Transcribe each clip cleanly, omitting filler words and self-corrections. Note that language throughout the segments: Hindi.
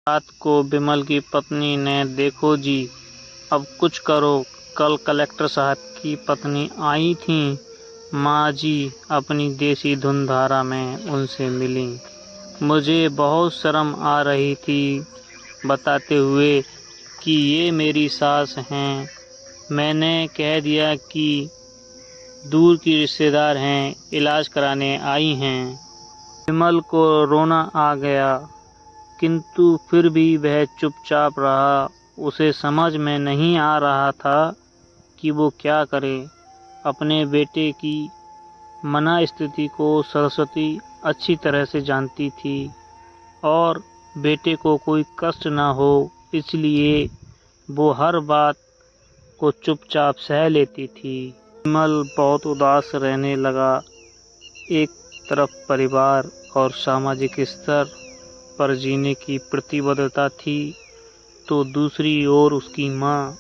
रात को विमल की पत्नी ने देखो जी, अब कुछ करो, कल कलेक्टर साहब की पत्नी आई थीं। माँ जी अपनी देसी धुनधारा में उनसे मिली। मुझे बहुत शर्म आ रही थी बताते हुए कि ये मेरी सास हैं। मैंने कह दिया कि दूर की रिश्तेदार हैं, इलाज कराने आई हैं। विमल को रोना आ गया, किंतु फिर भी वह चुपचाप रहा। उसे समझ में नहीं आ रहा था कि वो क्या करे। अपने बेटे की मनःस्थिति को सरस्वती अच्छी तरह से जानती थी और बेटे को कोई कष्ट न हो, इसलिए वो हर बात को चुपचाप सह लेती थी। विमल बहुत उदास रहने लगा। एक तरफ परिवार और सामाजिक स्तर पर जीने की प्रतिबद्धता थी, तो दूसरी ओर उसकी माँ।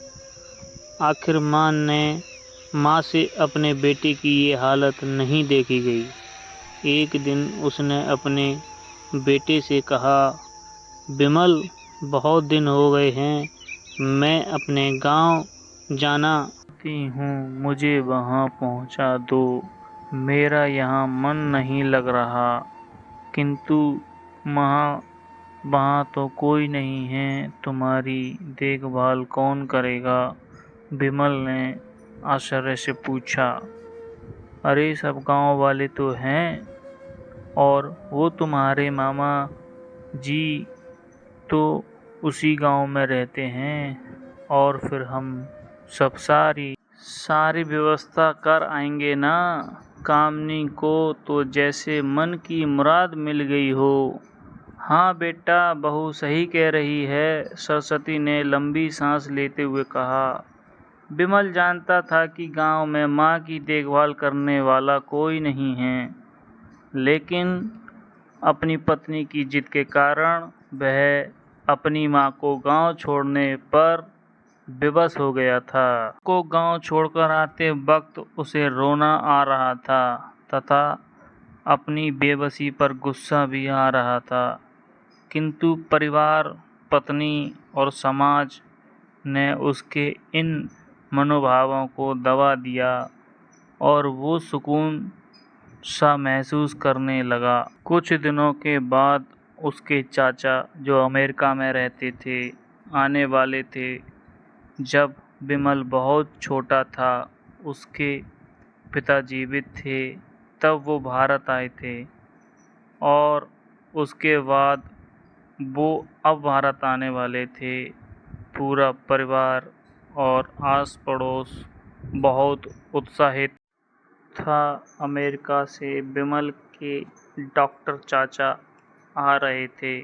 आखिर माँ से अपने बेटे की ये हालत नहीं देखी गई। एक दिन उसने अपने बेटे से कहा, विमल, बहुत दिन हो गए हैं, मैं अपने गांव जाना चाहती हूँ, मुझे वहां पहुंचा दो। मेरा यहाँ मन नहीं लग रहा। किंतु वहाँ वहाँ तो कोई नहीं है, तुम्हारी देखभाल कौन करेगा? विमल ने आश्चर्य से पूछा। अरे सब गांव वाले तो हैं, और वो तुम्हारे मामा जी तो उसी गांव में रहते हैं, और फिर हम सब सारी व्यवस्था कर आएंगे ना। कामनी को तो जैसे मन की मुराद मिल गई हो। हाँ बेटा, बहू सही कह रही है, सरस्वती ने लंबी सांस लेते हुए कहा। विमल जानता था कि गांव में माँ की देखभाल करने वाला कोई नहीं है, लेकिन अपनी पत्नी की जिद के कारण वह अपनी माँ को गांव छोड़ने पर विवश हो गया था। को गांव छोड़कर आते वक्त उसे रोना आ रहा था तथा अपनी बेबसी पर गुस्सा भी आ रहा था, किंतु परिवार, पत्नी और समाज ने उसके इन मनोभावों को दबा दिया और वो सुकून सा महसूस करने लगा। कुछ दिनों के बाद उसके चाचा, जो अमेरिका में रहते थे, आने वाले थे। जब विमल बहुत छोटा था, उसके पिता जीवित थे, तब वो भारत आए थे, और उसके बाद वो अब भारत आने वाले थे। पूरा परिवार और आस पड़ोस बहुत उत्साहित था। अमेरिका से विमल के डॉक्टर चाचा आ रहे थे।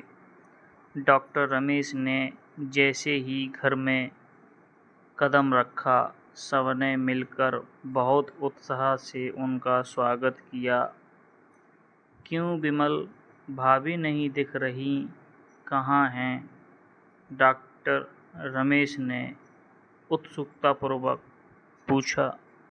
डॉक्टर रमेश ने जैसे ही घर में कदम रखा, सबने मिलकर बहुत उत्साह से उनका स्वागत किया। क्यों विमल, भाभी नहीं दिख रही, कहाँ हैं? डॉक्टर रमेश ने उत्सुकतापूर्वक पूछा।